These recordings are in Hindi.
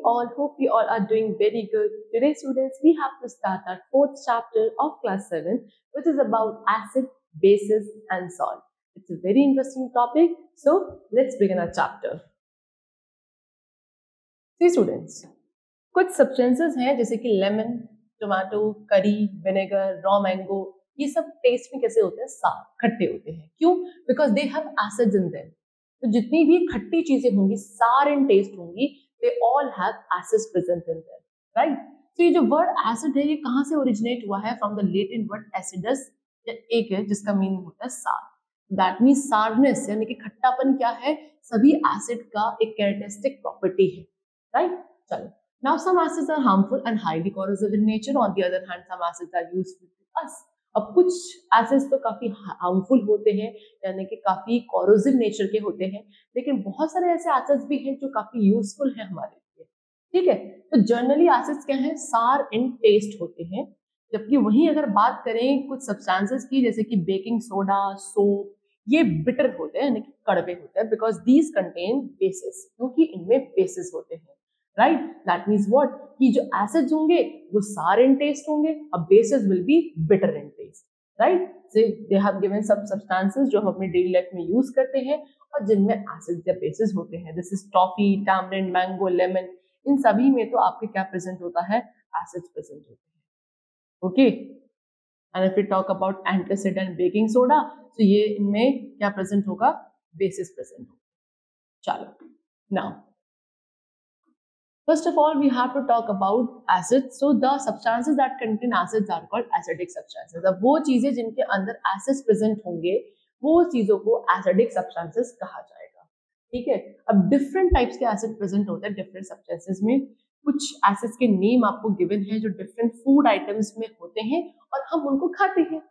all. Hope you all are doing very good. Today, students, we have to start our 4th chapter of class 7, which is about acid, bases, and salt. It's a very interesting topic. So, let's begin our chapter. See, students, कुछ substances हैं जैसे कि lemon, tomato, curry, vinegar, raw mango. ये सब टेस्ट में कैसे होते हैं? सार, खट्टे होते हैं. क्यों? Because they have acids in them. तो जितनी भी खट्टी चीजें होंगी, सार इन टेस्ट होंगी, they all have acids present in them, right? तो ये जो word acid है, ये कहाँ से originate हुआ है? From the Latin word acidus, एक है जिसका मीनिंग होता है सार. That means sourness यानी कि खट्टापन क्या है? सभी एसिड का एक कैरेक्टरिस्टिक प्रॉपर्टी है, right? चलो. Now some acids are harmful and highly corrosive in nature. On the other hand, some acids are useful to us. अब कुछ एसिड्स तो काफी हार्मफुल होते हैं, यानी कि काफी कॉरोसिव नेचर के होते हैं, लेकिन बहुत सारे ऐसे एसिड्स भी हैं जो काफी यूजफुल हैं हमारे लिए. ठीक है, तो जनरली एसिड्स क्या हैं? सार इन टेस्ट होते हैं. जबकि वहीं अगर बात करें कुछ सब्सटेंसेस की, जैसे कि बेकिंग सोडा, सोप, ये बिटर होते हैं, यानी कि कड़वे होते हैं, बिकॉज दीज कंटेन बेसिस, क्योंकि इनमें बेसिस होते हैं. राइट, दैट मीन्स व्हाट, कि जो एसिड्स होंगे वो सार इन टेस्ट होंगे, अब bases will be bitter in taste. Right, so they have given सब सब्सटेंसेस जो हम अपनी डेली लाइफ में यूज करते हैं और जिनमें एसिड्स या बेसिस होते हैं. This is toffee, tamarind, mango, lemon. इन सभी में तो आपके क्या प्रेजेंट होता है? एसिड्स प्रेजेंट होते हैं. Okay, and if we talk about antacid and baking soda, तो ये इनमें क्या प्रेजेंट होगा? बेसिस प्रेजेंट होगा. चलो, now first of all, we have to talk about acids. So the substances that contain acids are called acidic substances. अब वो चीजें जिनके अंदर acids present होंगे, वो चीजों को acidic substances कहा जाएगा. ठीक है, अब different types के acid present होते हैं different substances में. कुछ acids के name आपको given है जो different food items में होते हैं और हम उनको खाते हैं,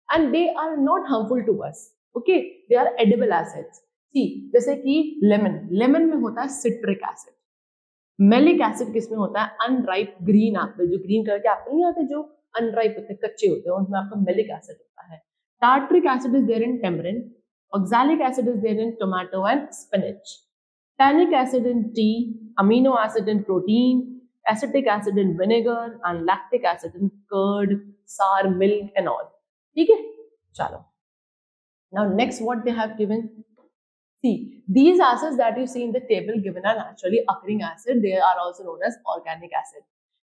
and they are not harmful to us. Okay, they are edible acids. See, जैसे कि lemon में होता है citric acid. मेलिक एसिड किसमें होता है? अनराइप ग्रीन एप्पल, जो ग्रीन कलर के एप्पल नहीं आते, जो अनराइप होते हैं, कच्चे होते हैं, उनमें आपका मेलिक एसिड होता है. Tartaric acid is there in tamarind, oxalic acid is there in tomato and spinach, tannic acid in tea, amino acid in protein, acetic acid in vinegar and lactic acid in curd, sour, milk and all. ठीक है, चलो. Now next what they have given. See, these acids that you see in the table given are naturally occurring acid. They are also known as organic acid.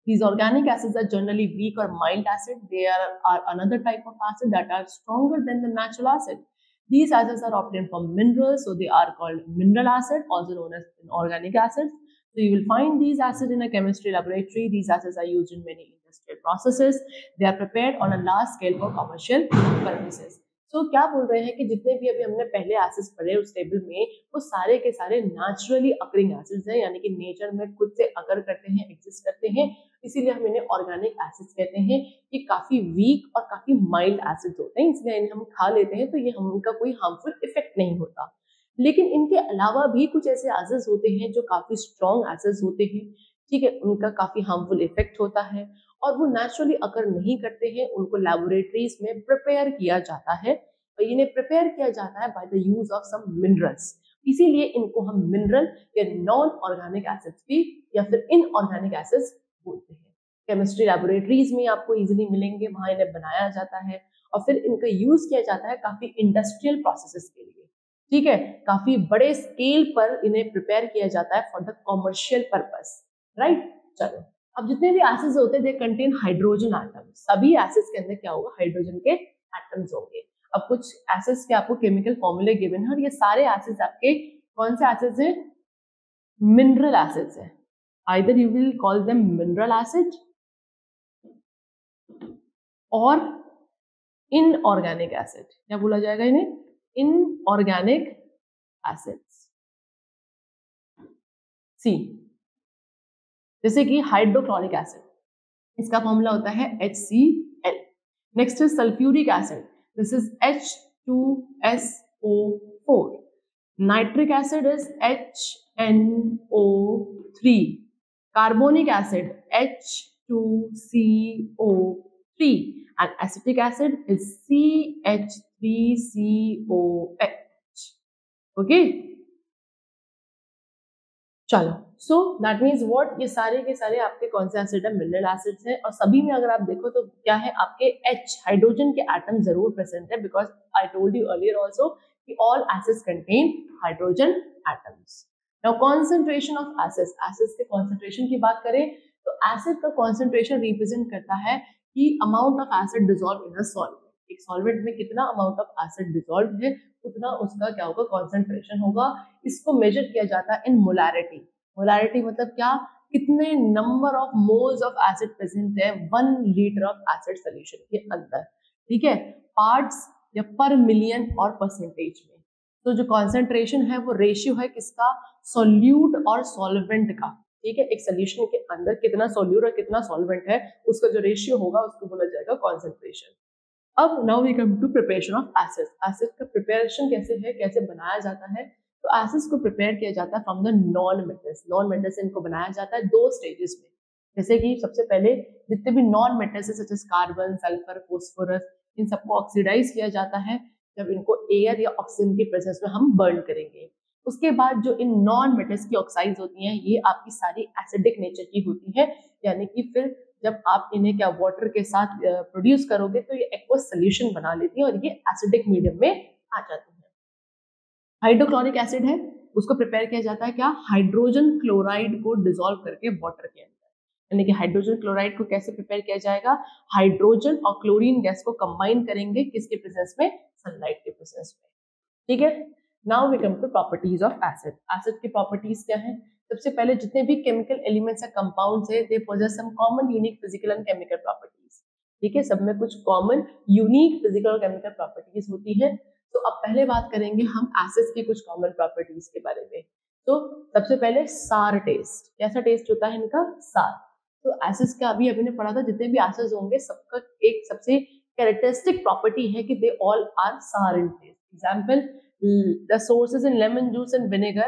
These organic acids are generally weak or mild acid. They are another type of acid that are stronger than the natural acid. These acids are obtained from minerals, so they are called mineral acid, also known as organic acids. So you will find these acids in a chemistry laboratory. These acids are used in many industrial processes. They are prepared on a large scale for commercial purposes. तो क्या बोल रहे हैं कि जितने भी अभी हमने पहले एसिड्स पढ़े उस टेबल में, वो सारे के सारे नेचुरली अकरिंग एसिड्स हैं, यानी कि नेचर में खुद से अकर करते हैं, एग्जिस्ट करते हैं, इसीलिए हम इन्हें ऑर्गेनिक एसिड्स कहते हैं. ये काफी वीक और काफी माइल्ड एसिड्स होते हैं, इसलिए इन्हें हम खा लेते हैं तो ये उनका कोई हार्मफुल इफेक्ट नहीं होता. लेकिन इनके अलावा भी कुछ ऐसे एसिड्स होते हैं जो काफी स्ट्रॉन्ग एसिड्स होते हैं. ठीक है, उनका काफी हार्मफुल इफेक्ट होता है और वो नेचुरली अकर नहीं करते हैं. उनको लैबोरेटरीज में प्रिपेयर किया जाता है और इन्हें प्रिपेयर किया जाता है by the use of some minerals. इसीलिए इनको हम मिनरल या नॉन ऑर्गेनिक एसिड्स भी या फिर इनऑर्गेनिक एसिड्स बोलते हैं. केमिस्ट्री लैबोरेटरीज में आपको इजीली मिलेंगे, वहां इन्हें बनाया जाता है और फिर इनका यूज किया जाता है काफी इंडस्ट्रियल प्रोसेसेस के लिए. ठीक है, काफी बड़े स्केल पर इन्हें प्रिपेयर किया जाता है for the commercial purpose. Right, चलो. अब जितने भी एसिड्स होते हैं दे कंटेन हाइड्रोजन एटम्स. सभी एसिड्स के अंदर क्या होगा? हाइड्रोजन के एटम्स होंगे. अब कुछ एसिड्स के आपको केमिकल फॉर्मूले गिवन है और ये सारे एसिड्स आपके कौन से एसिड्स हैं? मिनरल एसिड्स हैं. Either you will call them mineral acid और इनऑर्गेनिक एसिड. क्या बोला जाएगा इन्हें? Inorganic acids. सी, जैसे कि हाइड्रोक्लोरिक एसिड, इसका फॉर्मूला होता है HCl. नेक्स्ट है sulphuric acid. This is H2SO4. Nitric acid is HNO3. Carbonic acid H2CO3. And acetic acid is CH3COH. Okay? चलो, सो दैट मीन्स व्हाट, ये सारे के सारे आपके कौन से एसिड है, मिनरल एसिड्स हैं, और सभी में अगर आप देखो तो क्या है, आपके H हाइड्रोजन के एटम जरूर प्रेजेंट है, because I told you earlier also कि all acids contain hydrogen atoms. Now concentration of acids, acids के कॉन्सेंट्रेशन की बात करें तो एसिड का कॉन्सेंट्रेशन रिप्रेजेंट करता है कि amount of acid dissolve in a solvent. एक सॉल्वेंट में कितना अमाउंट ऑफ एसिड डिसॉल्व है उतना उसका क्या होगा, कॉन्सेंट्रेशन होगा। इसको मेजर किया जाता है इन मोलैरिटी। मोलैरिटी मतलब क्या, कितने number of moles of acid present है 1 लीटर ऑफ एसिड सॉल्यूशन के अंदर, ठीक है, पार्ट्स या पर मिलियन और परसेंटेज में। तो जो कॉन्सेंट्रेशन है वो रेशियो है किसका, सॉल्यूट और सॉल्वेंट का, ठीक है। एक सोल्यूशन के अंदर कितना सॉल्यूट और कितना सॉल्वेंट है उसका जो रेशियो होगा उसको बोला जाएगा कॉन्सेंट्रेशन। अब now we come to preparation of acids. Acid का प्रिपरेशन कैसे है, कैसे बनाया जाता है, तो एसिड्स को प्रिपेयर किया जाता है from the non metals. Non metals इनको बनाया जाता है 2 स्टेजेस में। जैसे कि सबसे पहले जितने भी नॉन मेटल्स है, जैसे कार्बन, सल्फर, फोस्फोरस, इन सबको ऑक्सीडाइज किया जाता है जब इनको एयर या ऑक्सीजन की प्रेजेंस में हम बर्न करेंगे। उसके बाद जो इन नॉन मेटल्स की ऑक्साइड्स होती हैं ये आपकी सारी एसिडिक नेचर की होती है, यानी कि फिर जब आप इन्हें क्या वाटर के साथ प्रोड्यूस करोगे तो ये एक्वस सोल्यूशन बना लेती है और ये एसिडिक मीडियम में आ जाती है। हाइड्रोक्लोरिक एसिड है, उसको प्रिपेयर किया जाता है क्या, हाइड्रोजन क्लोराइड को डिसॉल्व करके वाटर के अंदर। यानी कि हाइड्रोजन क्लोराइड को कैसे प्रिपेयर किया जाएगा, हाइड्रोजन और क्लोरीन गैस को कंबाइन करेंगे किसके प्रेजेंस में, सनलाइट के प्रेजेंस में, ठीक है। Now we come to properties of acid. Acid की प्रॉपर्टीज क्या है, सबसे पहले जितने भी केमिकल एलिमेंट्स या कंपाउंड्स है they possess some common unique physical and chemical properties, ठीक है। सब में कुछ कॉमन यूनिक फिजिकल और केमिकल प्रॉपर्टीज होती है। तो अब पहले बात करेंगे हम एसिड्स की कुछ कॉमन प्रॉपर्टीज के बारे में। तो सबसे पहले सार टेस्ट, कैसा टेस्ट होता है इनका, सार। तो एसिड्स का अभी ने पढ़ा था, जितने भी एसिड्स होंगे सबका एक सबसे कैरेक्टरिस्टिक प्रॉपर्टी है कि दे all are sour in taste. Example, the sources in lemon juice and vinegar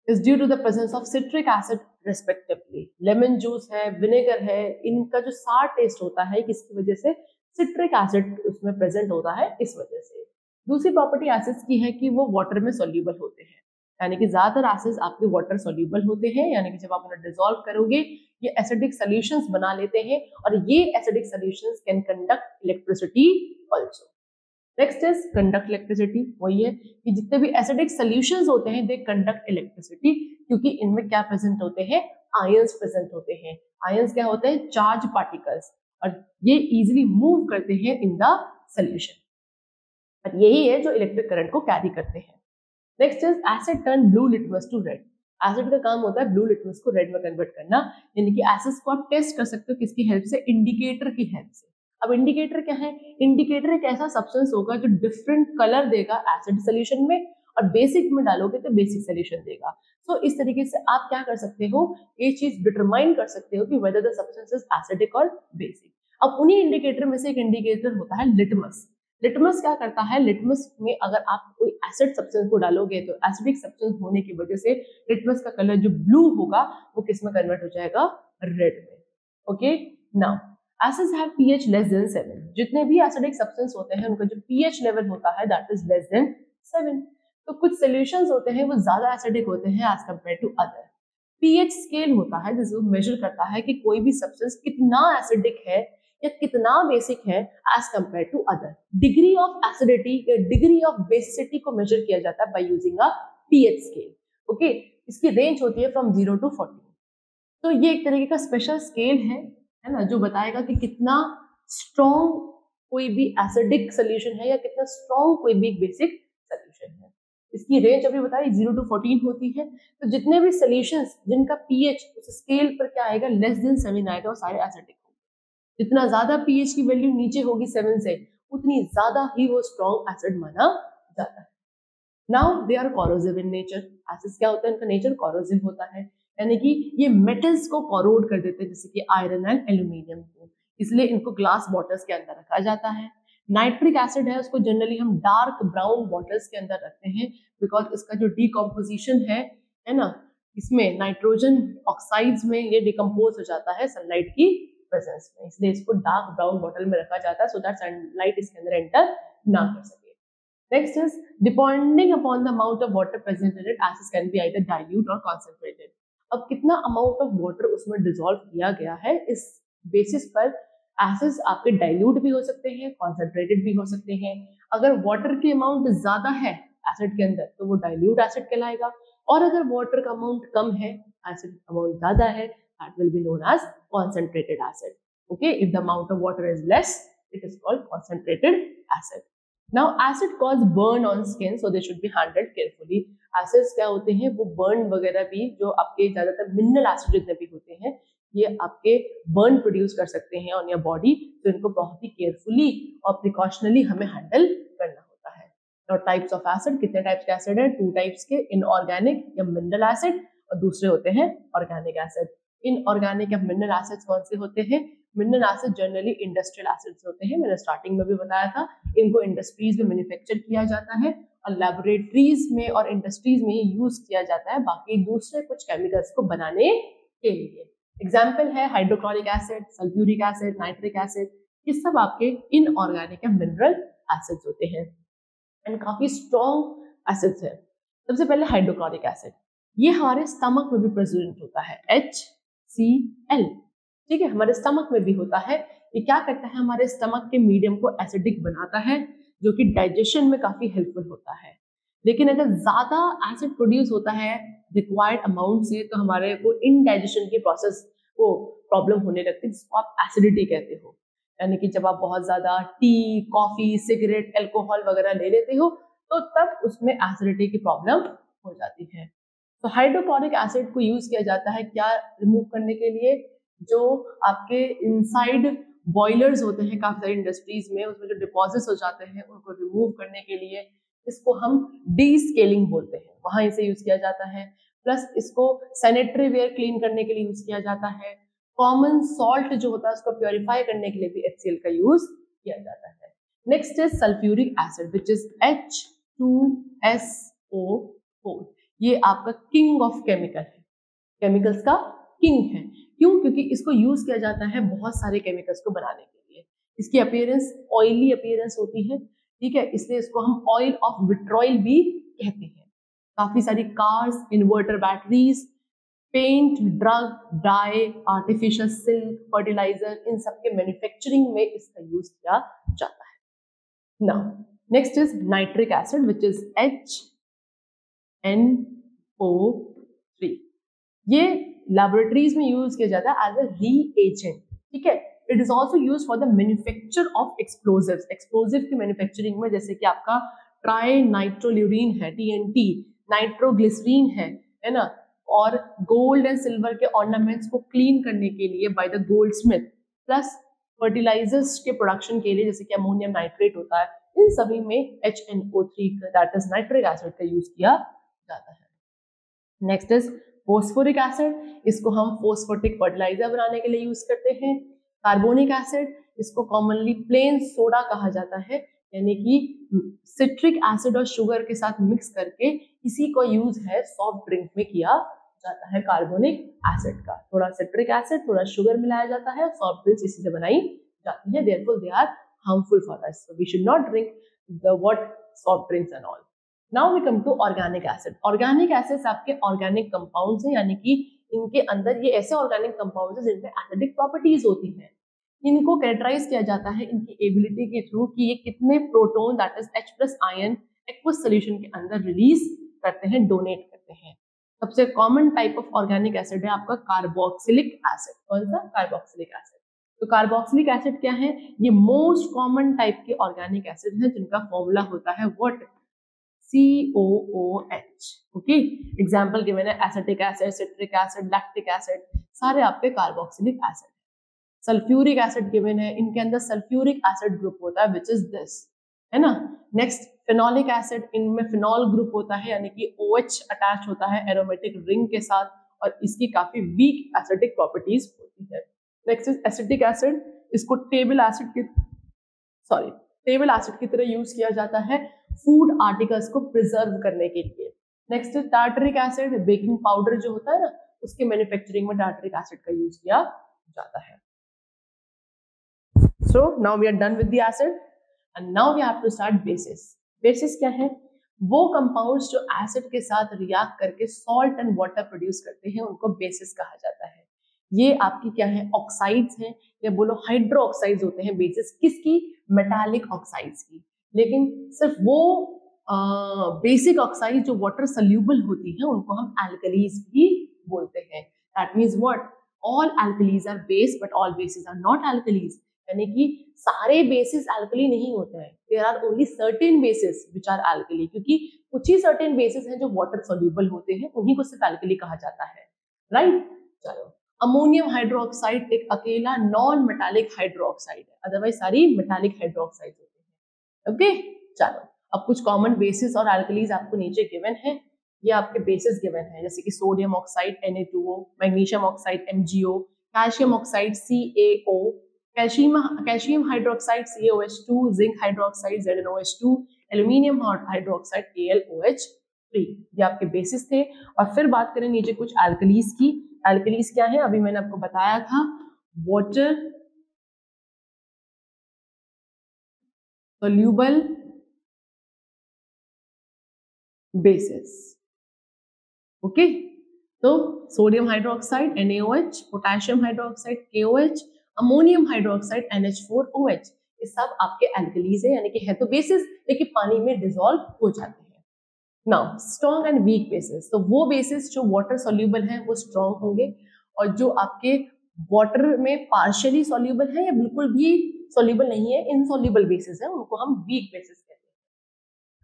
is due to the presence of citric acid respectively. lemon juice है, vinegar है, इनका जो सार टेस्ट होता है किसकी वजह से, citric acid उसमें प्रेजेंट होता है इस वजह से। दूसरी प्रॉपर्टी एसिड्स की है कि वो वाटर में सोल्यूबल होते हैं, यानी कि ज्यादातर एसिड्स आपके वाटर सोल्यूबल होते हैं, यानी कि जब आप उन्हें डिसॉल्व करोगे ये एसिडिक सॉल्यूशंस बना लेते हैं और ये acidic solutions can conduct electricity also. Next is conduct electricity. वही है कि जितने भी एसिडिक सॉल्यूशंस होते हैं दे कंडक्ट इलेक्ट्रिसिटी, क्योंकि इनमें क्या प्रेजेंट होते हैं, आयंस प्रेजेंट होते हैं। आयंस क्या होते हैं, चार्ज पार्टिकल्स, और ये इजीली मूव करते हैं इन द सॉल्यूशन, और यही है जो इलेक्ट्रिक करंट को कैरी करते हैं। Next is acid turn blue litmus to red. Acid का काम होता है ब्लू लिटमस को रेड में कन्वर्ट करना, यानी कि एसिड्स को आप टेस्ट कर सकते हो किसकी हेल्प से, इंडिकेटर की हेल्प से। अब इंडिकेटर क्या है, इंडिकेटर एक ऐसा सब्सटेंस होगा जो डिफरेंट कलर देगा एसिड सॉल्यूशन में, और बेसिक में डालोगे तो बेसिक सॉल्यूशन देगा। तो इस तरीके से आप क्या कर सकते हो, ये चीज डिटरमाइन कर सकते हो कि whether the substance is acidic और बेसिक। अब उन्हीं इंडिकेटर में से एक इंडिकेटर होता है लिटमस। लिटमस क्या करता है, लिटमस में अगर आप कोई एसिड सब्सटेंस को डालोगे तो एसिडिक सब्सटेंस होने की वजह से लिटमस का कलर जो ब्लू होगा वो किस में कन्वर्ट हो जाएगा, रेड में। Okay, now acids have pH less than 7। जितने भी एसिडिक सब्सटेंस होते हैं उनका जो pH लेवल होता है दैट इज लेस देन 7। तो कुछ सॉल्यूशंस होते हैं वो ज्यादा एसिडिक होते हैं as compare to other. pH scale होता है जिसको मेजर करता है कि कोई भी सब्सटेंस कितना एसिडिक है या कितना बेसिक है as compare to other. Degree of acidity या डिग्री ऑफ बेसिसिटी को मेजर किया जाता है by using a pH scale. Okay, इसकी रेंज होती है फ्रॉम 0 to 40। तो ये एक तरीके का स्पेशल स्केल है ना, जो बताएगा कि कितना स्ट्रॉन्ग कोई भी एसिडिक सोल्यूशन है या कितना स्ट्रॉन्ग कोई भी बेसिक सोल्यूशन है। इसकी रेंज अभी बताई 0 to 14 होती है। तो जितने भी सोल्यूशंस जिनका pH उस स्केल पर क्या आएगा, लेस देन 7 आएगा, वो सारे एसिडिक होंगे। जितना ज्यादा pH की वैल्यू नीचे होगी 7 से, उतनी ज्यादा ही वो स्ट्रॉन्ग एसिड माना जाता है। Now they are corrosive in nature. Acids क्या होता है, इनका नेचर कॉरोसिव होता है, यानी कि ये मेटल्स को कॉरोड कर देते हैं, जैसे कि आयरन एंड एल्यूमिनियम को, इसलिए इनको ग्लास बॉटल्स के अंदर रखा जाता है। नाइट्रिक एसिड है उसको जनरली हम डार्क ब्राउन बॉटल्स के अंदर रखते हैं, बिकॉज इसका जो डिकम्पोजिशन है ना, इसमें नाइट्रोजन ऑक्साइड्स में ये डिकम्पोज हो जाता है सनलाइट की प्रेजेंस में, इसलिए इसको डार्क ब्राउन बॉटल में रखा जाता है सो दैट सनलाइट इसके अंदर एंटर ना कर सके। Next is, depending upon the amount of water present in it, acids can be either dilute or concentrated. अब कितना अमाउंट ऑफ वाटर उसमें डिसॉल्व किया गया है, इस बेसिस पर एसिड्स आपके डाइल्यूट भी हो सकते हैं, कॉन्सेंट्रेटेड भी हो सकते हैं। अगर वाटर की अमाउंट ज्यादा है एसिड के अंदर तो वो डाइल्यूट एसिड कहलाएगा, और अगर वाटर का अमाउंट कम है, एसिड अमाउंट ज्यादा है, that will be known as concentrated acid. Okay, if the amount of water is less, it is called concentrated acid. Now acid cause burn on skin, so they should be handled carefully. Acids क्या होते हैं, वो burn वगैरह भी, जो आपके ज्यादातर मिनरल एसिड जितने भी होते हैं, ये आपके बर्न प्रोड्यूस कर सकते हैं ऑन योर बॉडी, तो इनको बहुत ही केयरफुली और प्रिकॉशनली हमें हैंडल करना होता है। और टाइप्स ऑफ एसिड, कितने टाइप्स के एसिड है? 2 टाइप्स के, इनऑर्गेनिक या मिनरल एसिड, और दूसरे होते हैं ऑर्गेनिक एसिड। इनऑर्गेनिक या मिनरल एसिड्स कौन से होते हैं? Mineral acid generally industrial acids होते हैं, मैंने स्टार्टिंग में भी बताया था। इनको इंडस्ट्रीज में मैन्युफैक्चर किया जाता है और लैबोरेटरीज में और इंडस्ट्रीज में ही यूज किया जाता है बाकी दूसरे कुछ केमिकल्स को बनाने के लिए। एग्जाम्पल है hydrochloric acid, sulphuric acid, nitric acid, ये सब आपके इनऑर्गेनिक या मिनरल एसिड्स होते हैं एंड काफी स्ट्रॉन्ग एसिड्स है। सबसे पहले हाइड्रोक्लोरिक एसिड, ये हमारे स्टमक में भी प्रेजेंट होता है, HCl, ठीक है, हमारे स्टमक में भी होता है। ये क्या करता है, हमारे स्टमक के मीडियम को एसिडिक बनाता है, जो कि डाइजेशन में काफी हेल्पफुल होता है। लेकिन अगर ज्यादा एसिड प्रोड्यूस होता है रिक्वायर्ड अमाउंट से, तो हमारे को इनडाइजेशन की प्रोसेस को प्रॉब्लम होने लगती है, जिसको आप एसिडिटी कहते हो। यानी कि जब आप बहुत ज्यादा टी, कॉफी, सिगरेट, अल्कोहल वगैरह ले लेते हो, तो तब उसमें एसिडिटी की प्रॉब्लम हो जाती है। तो हाइड्रोक्लोरिक एसिड को यूज किया जाता है क्या रिमूव करने के लिए? जो आपके इनसाइड बॉयलर्स होते हैं काफी सारी इंडस्ट्रीज में, उसमें जो डिपॉजिट्स हो जाते हैं उनको रिमूव करने के लिए, इसको हम डीस्केलिंग बोलते हैं, वहां इसे यूज किया जाता है। प्लस इसको सैनिटरी वेयर क्लीन करने के लिए यूज किया जाता है। कॉमन सॉल्ट जो होता है उसको प्योरीफाई करने के लिए भी HCl का यूज किया जाता है। Next is sulphuric acid which is H2SO4। ये आपका किंग ऑफ केमिकल है, केमिकल्स का किंग है। क्यों? क्योंकि इसको यूज किया जाता है बहुत सारे केमिकल्स को बनाने के लिए। इसकी अपीयरेंस ऑयली अपीयरेंस होती है, ठीक है, इसलिए इसको हम ऑयल ऑफ विट्रॉयल भी कहते हैं। काफी सारी cars, inverter batteries, paint, drug, dye, artificial silk, fertiliser, इन सब के मैन्युफैक्चरिंग में इसका यूज किया जाता है। Now next is nitric acid which is HNO3। ये लैबोरेटरीज में यूज किया जाता है एज अ रीएजेंट, ठीक है। It is also use for the manufacture of explosives. Explosive की मैन्युफैक्चरिंग में, जैसे कि आपका ट्राई नाइट्रोल्यूरिन है, TNT, नाइट्रोग्लिसरीन है ना, और गोल्ड एंड सिल्वर के ऑर्नामेंट्स को क्लीन करने के लिए by the goldsmith, plus fertilisers के प्रोडक्शन के लिए जैसे कि अमोनियम नाइट्रेट होता है, इन सभी में HNO3 that is nitric acid का यूज किया जाता है। नेक्स्ट इज फोस्फोरिक एसिड, इसको हम फोस्फोटिक फर्टिलाइजर बनाने के लिए यूज करते हैं। कार्बोनिक एसिड, इसको कॉमनली प्लेन सोडा कहा जाता है, यानी कि सिट्रिक एसिड और शुगर के साथ मिक्स करके इसी को यूज है सॉफ्ट ड्रिंक में किया जाता है। कार्बोनिक एसिड का थोड़ा सिट्रिक एसिड, थोड़ा शुगर मिलाया जाता है, सॉफ्ट ड्रिंक्स इसी से बनाई जाती है। Therefore they are harmful for us, so we should not drink the what soft drinks and all. Now we come to organic acid. Organic acids आपके ऑर्गेनिक कंपाउंड्स हैं, यानी कि इनके अंदर ये ऐसे ऑर्गेनिक कंपाउंड्स हैं जिनमें एसिडिक प्रॉपर्टीज होती हैं। इनको कैरेक्टराइज किया जाता है इनकी एबिलिटी के थ्रू कि ये कितने proton that is H+ ion aqueous solution के अंदर रिलीज करते हैं, डोनेट करते हैं। सबसे common type of organic acid है आपका कार्बोक्सिलिक एसिड। कौन सा? Carboxylic acid. तो कार्बोक्सिलिक एसिड क्या है? ये मोस्ट कॉमन टाइप के ऑर्गेनिक एसिड है जिनका फॉर्मूला होता है what? COOH। Okay, example given है acetic acid, citric acid, lactic acid, सारे आपके carboxylic acid. Sulphuric acid given है, इनके अंदर सल्फ्यूरिक एसिड ग्रुप होता है विच इज दिस, है ना। नेक्स्ट फिनोलिक एसिड, इनमें फिनॉल ग्रुप होता है, यानी कि OH अटैच होता है एरोमेटिक रिंग के साथ, और इसकी काफी वीक एसिडिक प्रॉपर्टीज होती है। नेक्स्ट इज एसिटिक एसिड, इसको टेबल एसिड की तरह यूज किया जाता है फूड आर्टिकल्स को प्रिजर्व करने के लिए। Next is tartaric acid, baking powder जो होता है ना, उसके मैन्युफैक्चरिंग में टार्टरिक एसिड का यूज किया जाता है। So now we are done with the acid and now we have to start bases. Bases क्या है? वो कंपाउंड्स जो एसिड के साथ रिएक्ट करके सॉल्ट एंड वाटर प्रोड्यूस करते हैं उनको बेसिस कहा जाता है। ये आपकी क्या है, ऑक्साइड्स हैं, या बोलो हाइड्रो ऑक्साइड्स होते हैं बेसिस किसकी, मेटालिक ऑक्साइड्स की। लेकिन सिर्फ वो बेसिक ऑक्साइड जो वाटर सोल्यूबल होती है उनको हम एल्कलीज भी बोलते हैं। That means what, all alkalis are base but all bases are not alkalis, यानी कि सारे बेसिस एल्कली नहीं होते हैं। There are only certain bases which are alkali, क्योंकि कुछ ही सर्टेन बेसिस हैं जो वाटर सोल्यूबल होते हैं, उन्हीं को सिर्फ एल्कली कहा जाता है, राइट। चलो, अमोनियम हाइड्रोक्साइड एक अकेला नॉन मेटालिक हाइड्रोक्साइड है, अदरवाइज सारी मेटालिक हाइड्रोक्साइड होते हैं। ओके, चलो अब कुछ कॉमन बेसिस और एल्कलीज आपको नीचे गिवन है। ये आपके बेसिस गिवन है, जैसे कि sodium oxide Na2O, magnesium oxide MgO, calcium oxide CaO, calcium hydroxide CaOH2, zinc hydroxide ZnOH2, aluminium hydroxide AlOH3। ये आपके बेसिस थे। और फिर बात करें नीचे कुछ एल्कलीज की। एल्कलीज क्या है, अभी मैंने आपको बताया था, वाटर सोल्यूबल बेसिस। ओके, तो sodium hydroxide NaOH, potassium hydroxide KOH, ammonium hydroxide NH4OH, ये सब आपके एल्कलीज है, यानी कि है तो बेसिस लेकिन पानी में डिसॉल्व हो जाते हैं। Now strong and weak bases, तो वो बेसिस जो वाटर सोल्यूबल है वो स्ट्रॉन्ग होंगे, और जो आपके वाटर में पार्शियली सोल्यूबल है या बिल्कुल भी सोल्यूबल नहीं है, इनसोल्यूबल बेसिस है, उनको हम वीक बेसिस कहते हैं।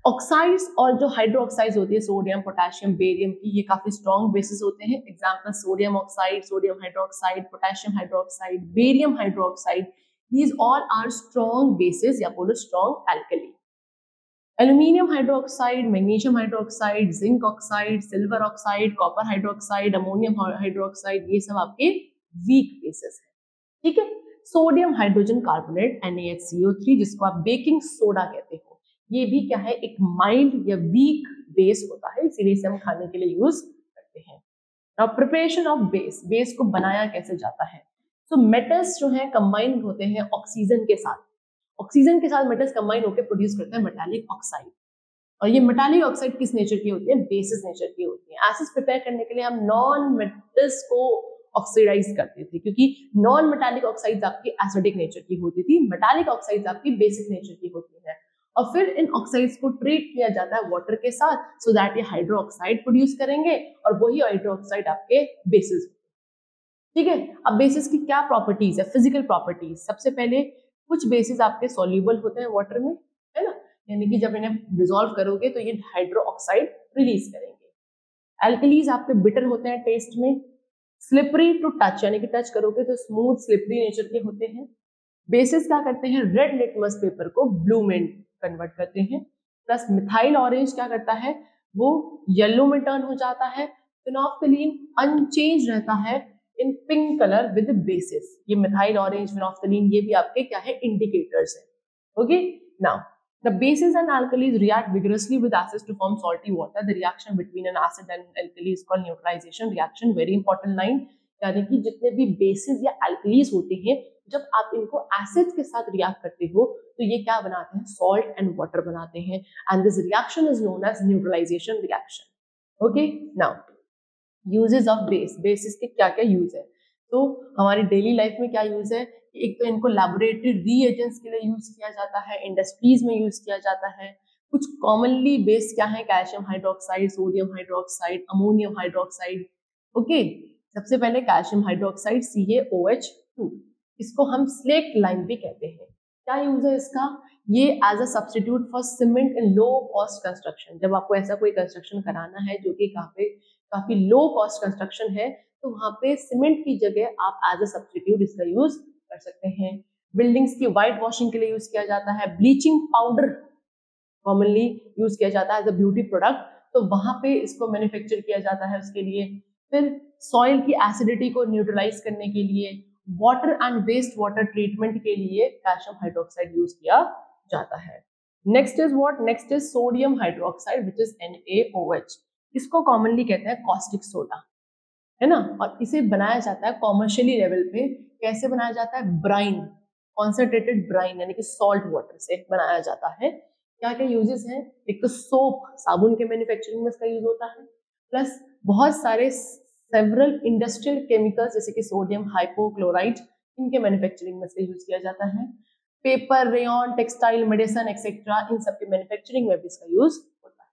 ऑक्साइड्स और जो हाइड्रोक्साइड्स होती है सोडियम, पोटेशियम, बेरियम की, ये काफी स्ट्रॉन्ग बेसिस होते हैं। Example sodium oxide, sodium hydroxide, potassium hydroxide, barium hydroxide, these all are strong bases या बोलो strong alkali. Aluminium hydroxide, magnesium hydroxide, zinc oxide, silver oxide, copper hydroxide, ammonium hydroxide, ये सब आपके वीक बेसिस है, ठीक है। सोडियम हाइड्रोजन कार्बोनेट NaHCO3, जिसको आप बेकिंग सोडा कहते हो, ये भी क्या है, एक माइल्ड या वीक बेस होता है, इसीलिए इसे हम खाने के लिए यूज करते हैं। Now preparation of base, base को बनाया कैसे जाता है। तो मेटल्स जो है कंबाइन होते हैं ऑक्सीजन के साथ, ऑक्सीजन के साथ मेटल्स कंबाइन होकर प्रोड्यूस करते हैं मेटालिक ऑक्साइड। और ये मेटालिक ऑक्साइड किस नेचर की होती है, बेसिस नेचर की होती है। एसिड्स प्रिपेयर करने के लिए हम नॉन मेटल्स को ऑक्सीडाइज करते थे, क्योंकि नॉन मेटालिक ऑक्साइड्स आपकी एसिडिक नेचर की होती थी, मेटालिक ऑक्साइड्स आपकी बेसिक नेचर की होती है। और फिर इन ऑक्साइड्स को ट्रीट किया जाता है वाटर के साथ, सो दैट ये हाइड्रो ऑक्साइड प्रोड्यूस करेंगे, और वही हाइड्रो ऑक्साइड आपके बेसिस, ठीक है। अब बेसिस की क्या प्रॉपर्टीज है, फिजिकल प्रॉपर्टीज। सबसे पहले कुछ बेसिस आपके सॉल्यूबल होते हैं वाटर में, है ना, यानी कि जब इन्हें डिसॉल्व करोगे तो ये हाइड्रो ऑक्साइड रिलीज करेंगे। एल्कलीज आपके बिटर होते हैं टेस्ट में, स्लिपरी टू टच, यानी कि टच करोगे तो स्मूथ स्लिपरी नेचर के होते हैं। बेसिस क्या करते हैं, रेड लिटमस पेपर को ब्लू में कन्वर्ट करते हैं। प्लस मिथाइल ऑरेंज क्या करता है, वो येलो में टर्न हो जाता है। फिनोल्फथलीन अनचेंज रहता है इन पिंक कलर विद बेसिस। ये मिथाइल ऑरेंज, फिनोल्फथलीन, ये भी आपके क्या है, इंडिकेटर्स है। Okay, now the bases and alkalis react vigorously with acids to form salty water. The reaction between an acid and alkali is called neutralization reaction. Very important line, यानी कि जितने भी बेसिस या एल्कलीज होते हैं, जब आप इनको एसिड्स के साथ रिएक्ट करते हो तो ये क्या बनाते हैं, सॉल्ट एंड वाटर बनाते हैं, and this reaction is known as neutralisation reaction. Okay, now uses of base, bases के क्या क्या यूज है। तो हमारी डेली लाइफ में क्या यूज है, एक तो इनको लैबोरेटरी रीएजेंट्स के लिए यूज किया जाता है, इंडस्ट्रीज में यूज किया जाता है। कुछ कॉमनली बेस क्या है, calcium hydroxide, sodium hydroxide, ammonium hydroxide. Okay, सबसे पहले कैल्शियम हाइड्रोक्साइड CaOH2, इसको हम स्लेक्ट लाइम भी कहते हैं। क्या यूज है इसका, ये as a substitute for cement in low cost construction. जब आपको ऐसा कोई कंस्ट्रक्शन कराना है जो कि काफी लो कॉस्ट कंस्ट्रक्शन है, तो वहां पे सीमेंट की जगह आप एज अ सब्सटीट्यूट इसका यूज कर सकते हैं। बिल्डिंग्स की व्हाइट वॉशिंग के लिए यूज किया जाता है। ब्लीचिंग पाउडर कॉमनली यूज किया जाता है एज अ ब्यूटी प्रोडक्ट, तो वहां पे इसको मैन्युफैक्चर किया जाता है उसके लिए। फिर सॉइल की एसिडिटी को न्यूट्रलाइज करने के लिए, water and waste water treatment के लिए कैल्शियम हाइड्रोक्साइड यूज किया जाता है। Next is what, next is sodium hydroxide which is NaOH। इसको कॉमनली कहते हैं कॉस्टिक सोडा, है ना, और इसे बनाया जाता है कॉमर्शियली लेवल पे। कैसे बनाया जाता है, ब्राइन, कॉन्सेंट्रेटेड ब्राइन यानी कि सॉल्ट वाटर से बनाया जाता है। क्या क्या यूजेस हैं, एक तो सोप, साबुन के मैन्युफैक्चरिंग में इसका यूज होता है, प्लस बहुत सारे सेवरल इंडस्ट्रियल केमिकल्स जैसे कि सोडियम हाइपोक्लोराइट, इनके मैन्युफैक्चरिंग में इसका यूज किया जाता है। Paper, rayon, textile, medicine etcetera, इन सब के मैन्युफैक्चरिंग में भी इसका यूज होता है।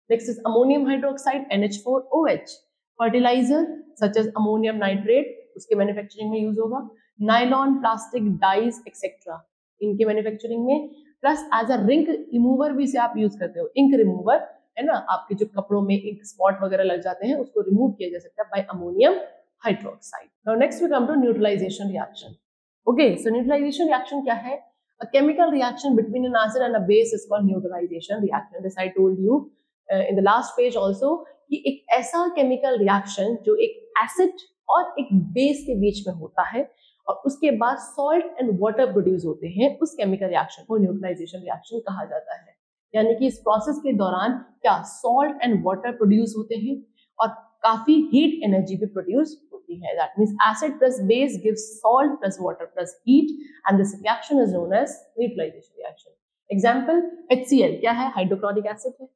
Next is ammonium hydroxide NH4OH, fertiliser such as ammonium nitrate, उसके मैन्युफैक्चरिंग में यूज होगा। नायलॉन, प्लास्टिक, डाइज एक्सेट्रा, इनके मैन्युफैक्चरिंग में, plus as a ink remover भी इसे आप यूज करते हो, इंक रिमूवर है ना, आपके जो कपड़ों में इंक स्पॉट वगैरह लग जाते हैं उसको रिमूव किया जा सकता है by ammonium hydroxide. Now next we come to neutralisation reaction. Okay, so neutralisation reaction क्या है? A chemical reaction between an acid and a base is called neutralization reaction. This I told you in the last page also कि एक ऐसा chemical reaction जो एक acid और एक base के बीच में होता है और उसके बाद salt and water produce होते हैं, उस chemical reaction को neutralization reaction कहा जाता है। यानी कि इस प्रोसेस के दौरान क्या salt and water produce होते हैं और काफी heat energy भी produce होती है। That means acid plus base gives salt plus water plus heat and this reaction is known as neutralization reaction. Example, HCl क्या है? हाइड्रोक्लोरिक एसिड है।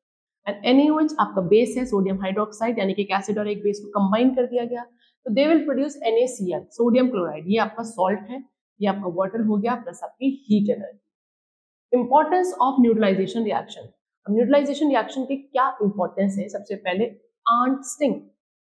and NaOH आपका बेस है सोडियम हाइड्रोक्साइड, यानी कि एक एसिड और एक बेस को कंबाइन कर दिया गया तो they will produce NaCl, sodium chloride, ये आपका सॉल्ट है, ये आपका वाटर हो गया प्लस आपकी heat energy. Importance of neutralisation reaction. अब न्यूट्रलाइजेशन रिएक्शन के क्या इंपॉर्टेंस है? सबसे पहले आंट स्टिंग।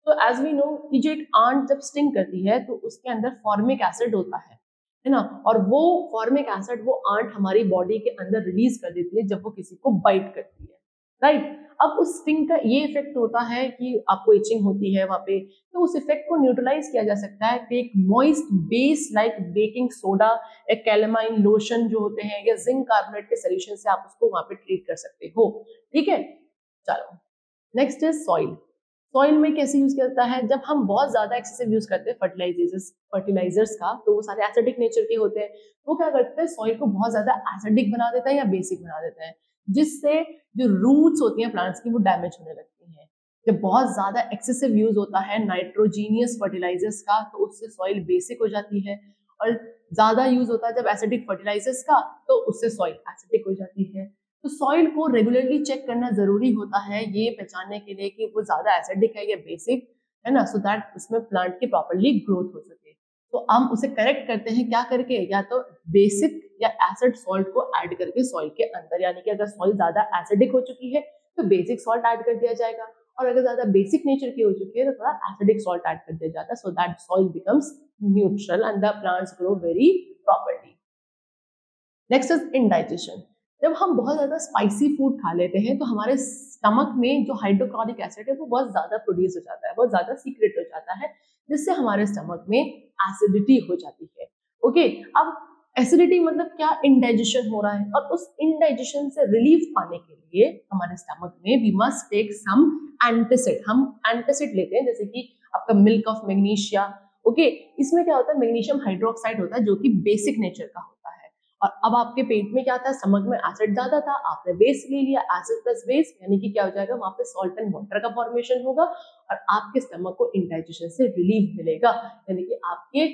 तो एज वी नो कि जो एक आंट जब स्टिंग करती है तो उसके अंदर फॉर्मिक एसिड होता है ना, और वो फॉर्मिक एसिड वो आंट हमारी बॉडी के अंदर रिलीज कर देती है जब वो किसी को बाइट करती है, राइट। अब उस स्टिंग का ये इफेक्ट होता है कि आपको इचिंग होती है वहां पे, तो उस इफेक्ट को न्यूट्रलाइज किया जा सकता है कि एक moist base like baking soda, एक कैलेमाइन लोशन जो होते हैं या जिंक कार्बोनेट के सोल्यूशन से आप उसको वहां पे ट्रीट कर सकते हो, ठीक है। चलो नेक्स्ट इज सॉइल। सॉइल में कैसे यूज किया जाता है? जब हम बहुत ज्यादा एक्सेसिव यूज करते हैं फर्टिलाइजर्स का, तो वो सारे एसिडिक नेचर के होते हैं, वो क्या करते हैं सॉइल को बहुत ज्यादा एसिडिक बना देता है या बेसिक बना देता है, जिससे जो रूट्स होती हैं प्लांट्स की वो डैमेज होने लगती हैं। जब बहुत ज्यादा एक्सेसिव यूज होता है नाइट्रोजीनियस फर्टिलाइजर्स का तो उससे सॉइल बेसिक हो जाती है, और ज्यादा यूज होता है जब एसिडिक फर्टिलाइजर्स का तो उससे सॉइल एसिडिक हो जाती है। तो सॉइल को रेगुलरली चेक करना जरूरी होता है ये पहचानने के लिए कि वो ज्यादा एसिडिक है या बेसिक है ना, सो दैट उसमें प्लांट की प्रॉपर्ली ग्रोथ हो सके। तो हम उसे करेक्ट करते हैं क्या करके, या तो बेसिक या एसिड सॉल्ट को ऐड करके सॉइल के अंदर, यानी कि अगर सॉइल ज्यादा एसिडिक हो चुकी है तो बेसिक सॉल्ट ऐड कर दिया जाएगा, और अगर ज्यादा बेसिक नेचर की हो चुकी है तो थोड़ा एसिडिक सॉल्ट ऐड कर दिया जाता है, so that soil becomes neutral and the plants grow very properly. Next is indigestion. जब हम बहुत ज्यादा स्पाइसी फूड खा लेते हैं तो हमारे स्टमक में जो हाइड्रोक्लोरिक एसिड है वो बहुत ज्यादा प्रोड्यूस हो जाता है, बहुत ज्यादा सीक्रेट हो जाता है, जिससे हमारे स्टमक में एसिडिटी हो जाती है। ओके, अब एसिडिटी मतलब क्या? इंडाइजेशन हो रहा है, और उस इंडाइजेशन से रिलीफ पाने के लिए हमारे स्टमक में we must take some antacid. हम एंटासिड लेते हैं जैसे कि आपका मिल्क ऑफ मैग्नीशिया। ओके, इसमें क्या होता है? मैग्नीशियम हाइड्रोक्साइड होता है जो कि बेसिक नेचर का होता है, और अब आपके पेट में क्या था? स्टमक में एसिड ज्यादा था, आपने बेस ले लिया, एसिड प्लस बेस यानी कि क्या हो जाएगा? वहां पे सॉल्ट एंड वाटर का फॉर्मेशन होगा और आपके स्टमक को इंडाइजेशन से रिलीफ मिलेगा, यानी कि आपके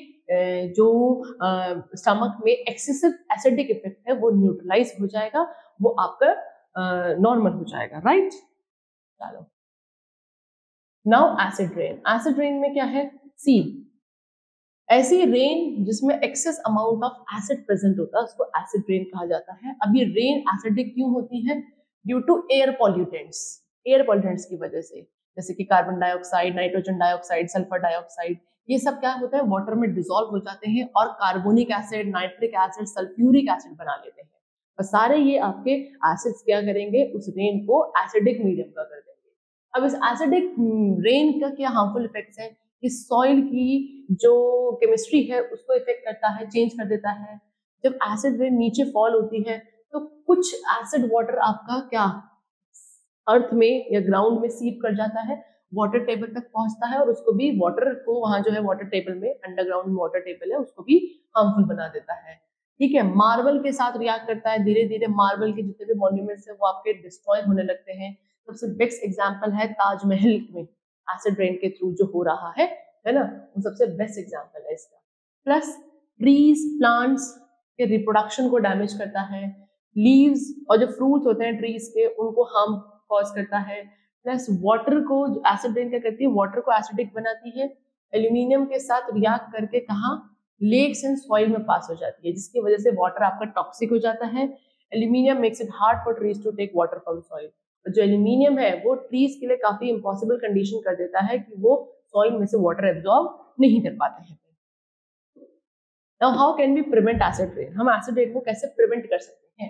जो स्टमक में एक्सेसिव एसिडिक इफेक्ट है वो न्यूट्रलाइज हो जाएगा, वो आपका नॉर्मल हो जाएगा, राइट। चलो now acid rain. Acid rain में क्या है? सी, ऐसी रेन जिसमें excess amount of acid present होता है उसको एसिड रेन कहा जाता है। अब ये रेन एसिडिक क्यों होती है? Due to air pollutants, air pollutants की वजह से, जैसे कि carbon dioxide, nitrogen dioxide, sulphur dioxide, ये सब क्या होता है? वाटर में डिसॉल्व हो जाते हैं और carbonic acid, nitric acid, sulphuric acid बना लेते हैं, और सारे ये आपके एसिड्स क्या करेंगे? उस रेन को एसिडिक मीडियम का कर देंगे। अब इस एसिडिक रेन का क्या हार्मफुल इफेक्ट्स है? इस सॉइल की जो केमिस्ट्री है उसको इफेक्ट करता है, चेंज कर देता है। जब एसिड रेन नीचे फॉल होती है तो कुछ एसिड वाटर आपका क्या अर्थ में या ग्राउंड में सीप कर जाता है, वाटर टेबल तक पहुंचता है, और उसको भी वाटर को वहां जो है वाटर टेबल में, अंडरग्राउंड वाटर टेबल है, उसको भी हार्मफुल बना देता है, ठीक है। मार्बल के साथ रिएक्ट करता है, धीरे धीरे मार्बल के जितने भी मॉन्यूमेंट्स है वो आपके डिस्ट्रॉय होने लगते हैं। सबसे बेस्ट एग्जाम्पल है ताजमहल में एसिड रेन के थ्रू जो हो रहा है ना, वो सबसे बेस्ट एग्जांपल है इसका। प्लस ट्रीज, प्लांट्स के रिप्रोडक्शन को डैमेज करता है, लीव्स और जो फ्रूट्स होते हैं ट्रीज के उनको हार्म कॉज करता है। प्लस वाटर को, एसिड रेन क्या करती है, वाटर को एसिडिक बनाती है, एल्यूमिनियम के साथ रिएक्ट करके कहाँ, लेक्स एंड सॉइल में पास हो जाती है, जिसकी वजह से वाटर आपका टॉक्सिक हो जाता है। Aluminium makes it hard for trees to take water from soil. जो एल्यूमिनियम है वो ट्रीज के लिए काफी इम्पॉसिबल कंडीशन कर देता है कि वो सॉइल में से वाटर एब्जॉर्ब नहीं कर पाते हैं। Now how can we prevent acid rain? हम acid rain को कैसे प्रिवेंट कर सकते हैं?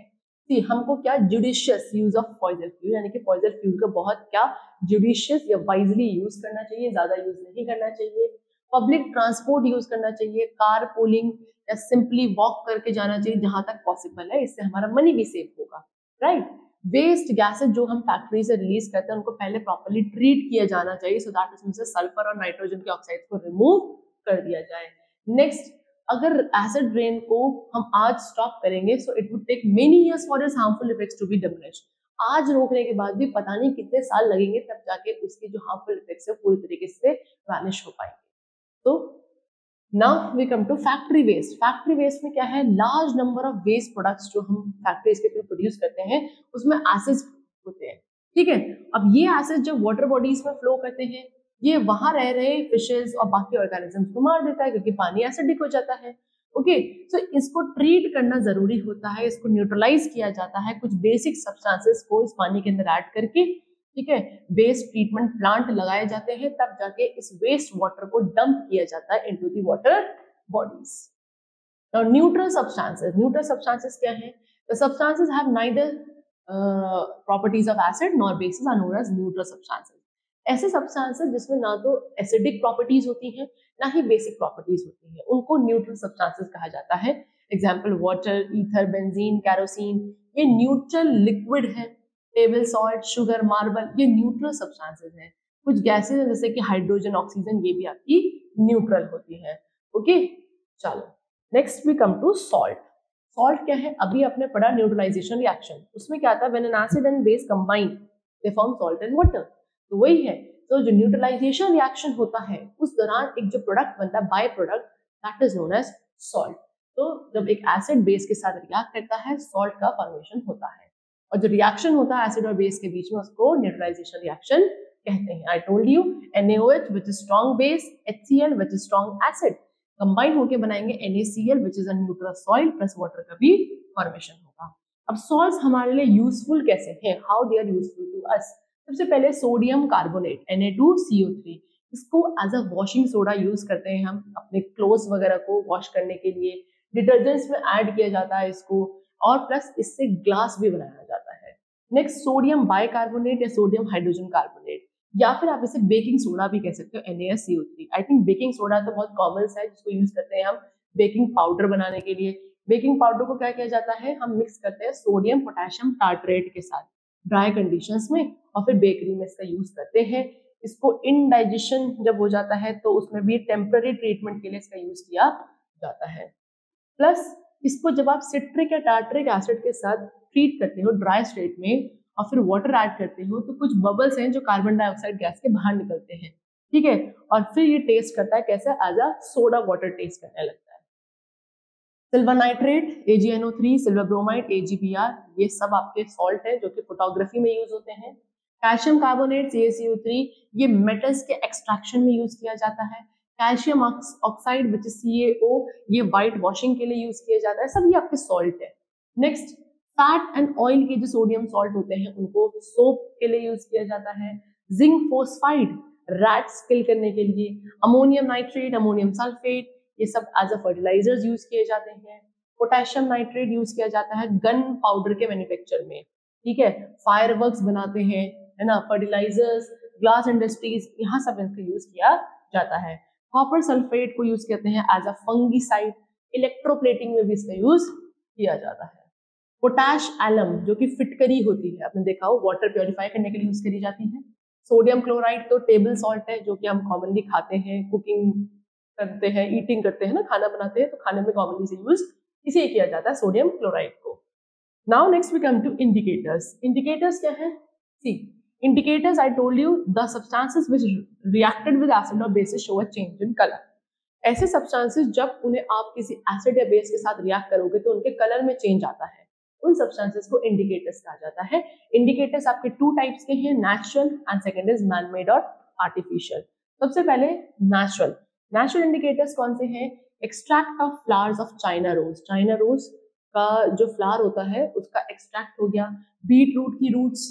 See, हमको क्या judicious use of poison fuel, यानी कि पॉइजन फ्यूल का बहुत क्या जुडिशियस या वाइजली यूज करना चाहिए, ज्यादा यूज नहीं करना चाहिए। पब्लिक ट्रांसपोर्ट यूज करना चाहिए, कार पूलिंग या सिंपली वॉक करके जाना चाहिए जहां तक पॉसिबल है, इससे हमारा मनी भी सेव होगा, राइट। वेस्ट गैसेज जो हम फैक्ट्री से रिलीज करते हैं उनको पहले प्रॉपर्ली ट्रीट किया जाना चाहिए, सो दैट उसमें से सल्फर और नाइट्रोजन के ऑक्साइड को रिमूव कर दिया जाए। नेक्स्ट, अगर एसिड रेन को हम आज स्टॉप करेंगे so it would take many years for its harmful effects to be diminished. आज रोकने के बाद भी पता नहीं कितने साल लगेंगे तब जाके उसके जो हार्मफुल इफेक्ट्स है पूरी तरीके से वैनिश हो पाएंगे। तो now we come to factory waste. Factory waste में क्या है, large number of waste products जो हम फैक्ट्रीज के थ्रू प्रोड्यूस करते हैं उसमें एसिड्स होते हैं, ठीक है। अब ये एसिड जब वाटर बॉडीज में फ्लो करते हैं ये वहां रह रहे फिशेस और बाकी ऑर्गेनिजम्स को मार देता है क्योंकि पानी एसिडिक हो जाता है। ओके, सो इसको ट्रीट करना जरूरी होता है, इसको न्यूट्रलाइज किया जाता है कुछ बेसिक सब्सटेंसेस को इस पानी के अंदर ऐड करके, ठीक है। वेस्ट ट्रीटमेंट प्लांट लगाए जाते हैं तब जाके इस वेस्ट वाटर को डंप किया जाता है into the water bodies. Now neutral substances, neutral substances क्या है, the substances have neither properties of acid nor bases are known as neutral substances. ऐसे सब्सटेंसेस जिसमें ना तो एसिडिक प्रॉपर्टीज होती हैं ना ही बेसिक प्रॉपर्टीज होती हैं उनको न्यूट्रल सब्सटेंसेस कहा जाता है। Example water, ether, benzene, kerosene, ये न्यूट्रल लिक्विड है। टेबल सॉल्ट, शुगर, मार्बल, ये न्यूट्रल सब्सटेंसेस हैं। कुछ गैसेस जैसे कि हाइड्रोजन, ऑक्सीजन, ये भी आपकी न्यूट्रल होती है। ओके, चलो next we come to salt. Salt क्या है, अभी आपने पढ़ा न्यूट्रलाइजेशन रिएक्शन, उसमें क्या था, when an acid and base combine they form salt and water, तो वही है। तो जो न्यूट्रलाइजेशन रिएक्शन होता है उस दौरान एक जो प्रोडक्ट बनता है, by product, that is known as salt. तो जब एक एसिड बेस के साथ रिएक्ट करता है सॉल्ट का फॉर्मेशन होता है, और जो रिएक्शन होता है एसिड और बेस के बीच में उसको न्यूट्रलाइजेशन रिएक्शन कहते हैं। आई told you NaOH which is strong base, HCl which is strong acid, combine होकर बनाएंगे NaCl which is a neutral soil plus water का भी फॉर्मेशन होगा। अब सॉल्ट्स हमारे लिए यूजफुल कैसे हैं, how they are useful to us. सबसे पहले सोडियम कार्बोनेट Na2CO3, इसको as a washing soda use करते हैं हम अपने क्लोथ्स वगैरह को वॉश करने के लिए, डिटर्जेंट्स में ऐड किया जाता है इसको, और प्लस इससे ग्लास भी बनाया जाता है। नेक्स्ट, सोडियम बाइकार्बोनेट या सोडियम हाइड्रोजन कार्बोनेट, या फिर आप इसे बेकिंग सोडा भी कह सकते हो, NaSCO3। I think baking soda तो बहुत कॉमन है जिसको यूज करते हैं हम बेकिंग पाउडर बनाने के लिए। बेकिंग पाउडर को क्या किया जाता है, हम मिक्स करते हैं सोडियम पोटेशियम टार्ट्रेट के साथ ड्राई कंडीशंस में और फिर बेकरी में इसका यूज करते हैं। इसको इनडाइजेशन जब हो जाता है तो उसमें भी टेम्पररी ट्रीटमेंट के लिए इसका यूज किया जाता है। प्लस इसको जब आप सिट्रिक या टार्ट्रिक एसिड के साथ ट्रीट करते हो ड्राई स्टेट में और फिर वाटर ऐड करते हो तो कुछ बबल्स हैं जो कार्बन डाइऑक्साइड गैस के बाहर निकलते हैं, ठीक है, और फिर ये टेस्ट करता है कैसे, as a soda water test करने लगता है। Silver nitrate, AgNO3, silver bromide, AgBr, ये सब आपके सॉल्ट है जो कि फोटोग्राफी में यूज होते हैं। कैल्शियम कार्बोनेट, CaCO3, ये मेटल्स के एक्सट्रैक्शन में यूज किया जाता है। Calcium oxide which is CaO, ये व्हाइट वॉशिंग के लिए यूज किया जाता है। सब ये आपके सॉल्ट है। नेक्स्ट, फैट एंड ऑयल के जो सोडियम सॉल्ट होते हैं उनको सोप के लिए यूज किया जाता है। जिंक फोस्फाइड, रैट्स किल करने के लिए। अमोनियम नाइट्रेट, अमोनियम सल्फेट, ये सब एज अ फर्टिलाइजर्स यूज किए जाते हैं। पोटेशियम नाइट्रेट यूज किया जाता है गन पाउडर के मैन्युफैक्चर में, ठीक है, फायरवर्क्स बनाते हैं, है ना, फर्टिलाइजर्स, ग्लास इंडस्ट्रीज, यहाँ सब इनका यूज किया जाता है। कॉपर सल्फेट को यूज करते हैं एज अ फंगीसाइड, इलेक्ट्रोप्लेटिंग में भी इसका यूज किया जाता है। पोटैश एलम जो कि फिटकरी होती है, आपने देखा हो वाटर प्योरीफाई करने के लिए यूज करी जाती है। सोडियम क्लोराइड तो टेबल सॉल्ट है जो कि हम कॉमनली खाते हैं, कुकिंग करते हैं, ईटिंग करते हैं ना, खाना बनाते हैं तो खाने में कॉमनली से यूज इसे किया जाता है सोडियम क्लोराइड को। Now next we come to indicators. Indicators क्या है, see indicators I told you the substances which reacted with acid और bases show a change in colour. ऐसे सब्सटेंसेस जब उन्हें आप किसी एसिड या बेस के साथ रिएक्ट करोगे तो उनके कलर में चेंज आता है। उन सब्सटेंसेस को इंडिकेटर्स कहा जाता है। इंडिकेटर्स आपके 2 टाइप्स के हैं, natural and second is man made और आर्टिफिशियल। सबसे पहले नेचुरल इंडिकेटर्स कौन से हैं? Extract of flowers of China rose. China rose का जो फ्लावर होता है उसका एक्सट्रैक्ट हो गया, बीट रूट की रूट्स,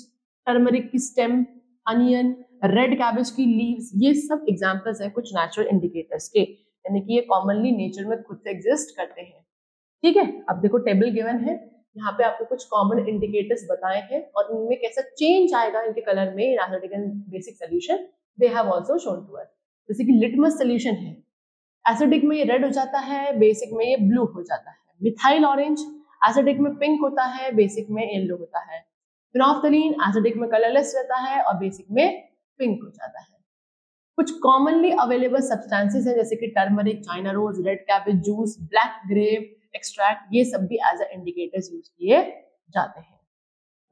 टर्मरिक की स्टेम, अनियन, रेड कैबेज की लीव्स, ये सब एग्जांपल्स हैं कुछ नेचुरल इंडिकेटर्स के, यानी कि ये कॉमनली नेचर में खुद से एग्जिस्ट करते हैं। ठीक है, अब देखो टेबल गिवन है, यहाँ पे आपको कुछ कॉमन इंडिकेटर्स बताए हैं और इनमें कैसा चेंज आएगा इनके कलर में in acidic and basic solution they have also shown to us. जैसे कि लिटमस सोल्यूशन है, एसिडिक में ये रेड हो जाता है, बेसिक में ये ब्लू हो जाता है। मिथाइल ऑरेंज एसिडिक में पिंक होता है, बेसिक में येलो होता है। फिनोल्फ्थालीन एसिडिक में कलरलेस रहता है और बेसिक में पिंक हो जाता है। कुछ कॉमनली अवेलेबल सब्सटेंसेस हैं जैसे कि turmeric, China rose, red cabbage juice, black grape extract, ये सब भी एज अ इंडिकेटर्स यूज किए जाते हैं।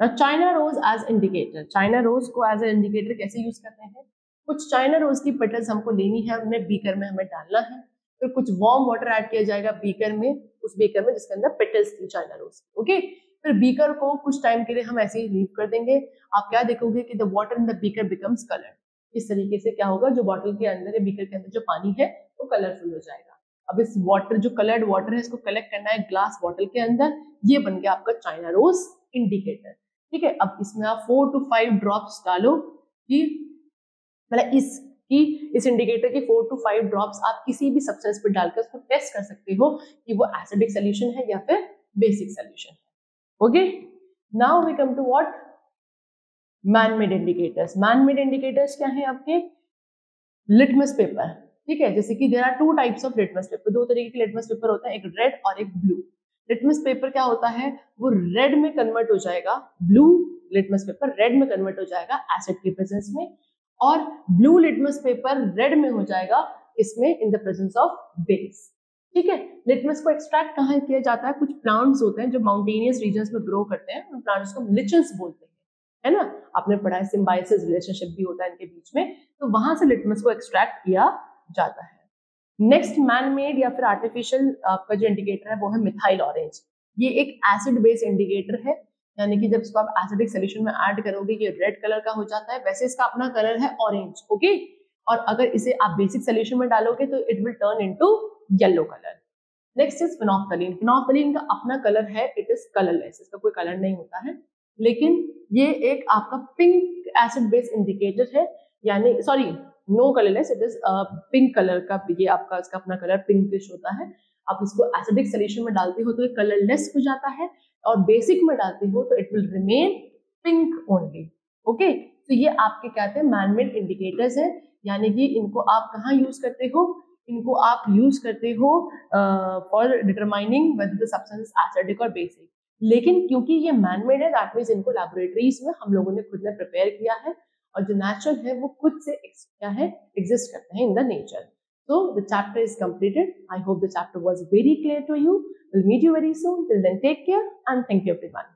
Now China rose as indicator, China rose को एज अ इंडिकेटर कैसे यूज करते हैं? कुछ चाइना रोज की पेटल्स हमको लेनी है, उन्हें बीकर में हमें डालना है, फिर कुछ वार्म वाटर ऐड किया जाएगा बीकर में, उस बीकर में जिसके अंदर पेटल्स थी चाइना रोज। ओके, फिर बीकर को कुछ टाइम के लिए हम ऐसे ही लीव कर देंगे। आप क्या देखोगे कि the water in the beaker becomes coloured. इस तरीके से क्या होगा, जो बॉटल के अंदर या बीकर के अंदर जो पानी है वो कलरफुल हो जाएगा। अब इस वाटर, जो कलर्ड वाटर है, इसको कलेक्ट करना है ग्लास बॉटल के अंदर, ये बन गया आपका चाइना रोज इंडिकेटर। ठीक है, अब इसमें आप 4 to 5 ड्रॉप्स डालो कि मतलब इस इंडिकेटर के 4 to 5 ड्रॉप्स आप किसी भी सब्सटेंस पर डालकर उसको टेस्ट कर सकते हो कि वो एसिडिक सोल्यूशन है या फिर बेसिक सोल्यूशन है। Okay, now we come to what, man made indicators. Man made indicators क्या है आपके? Litmus paper. ठीक है, जैसे कि there are 2 types of litmus paper, 2 तरीके के लिटमस पेपर होता है, एक रेड और एक ब्लू। लिटमस पेपर क्या होता है, वो रेड में कन्वर्ट हो जाएगा, ब्लू लिटमस पेपर रेड में कन्वर्ट हो जाएगा एसिड के प्रेजेंस में, और ब्लू लिटमस पेपर रेड में हो जाएगा इसमें in the presence of base. ठीक है, लिटमस को एक्सट्रैक्ट कहाँ किया जाता है? कुछ प्लांट्स होते हैं जो माउंटेनियस रीजन्स में ग्रो करते हैं, उन प्लांट्स को लिचन्स बोलते हैं, है ना, आपने पढ़ा है, सिम्बायोसिस रिलेशनशिप भी होता है इनके बीच में, तो वहां से लिटमस को एक्सट्रैक्ट किया जाता है। नेक्स्ट मैन मेड या फिर आर्टिफिशियल आपका जो इंडिकेटर है वो है मिथाइल ऑरेंज। ये एक एसिड बेस इंडिकेटर है, यानी कि जब इसको आप एसिडिक सोल्यूशन में ऐड करोगे ये रेड कलर का हो जाता है, वैसे इसका अपना कलर है ऑरेंज। ओके, और अगर इसे आप बेसिक सोल्यूशन में डालोगे तो it will turn into yellow colour. Next is phenolphthalein. Phenolphthalein का अपना कलर है, इट इज कलरलेस, इसका कोई कलर नहीं होता है, लेकिन ये एक आपका पिंक एसिड बेस इंडिकेटर है, यानी sorry no colourless, it is pink colour का, ये आपका इसका अपना कलर पिंकिश होता है। आप इसको एसिडिक सोल्यूशन में डालते हो तो ये कलरलेस हो जाता है, और बेसिक में डालते हो तो it will remain pink only. Okay, तो ये आपके क्या थे, मैनमेड इंडिकेटर्स हैं, यानी कि इनको आप कहाँ यूज करते हो? इनको आप यूज करते हो for determining whether the substance is acidic और बेसिक। लेकिन क्योंकि ये मैनमेड है, दैट मींस इनको लैबोरेटरीज में हम लोगों ने खुद ने प्रिपेयर किया है, और जो नेचुरल है वो खुद से क्या है, एग्जिस्ट करते हैं in the nature. So the chapter is completed. I hope the chapter was very clear to you. We'll meet you very soon. Till then, take care and thank you everyone.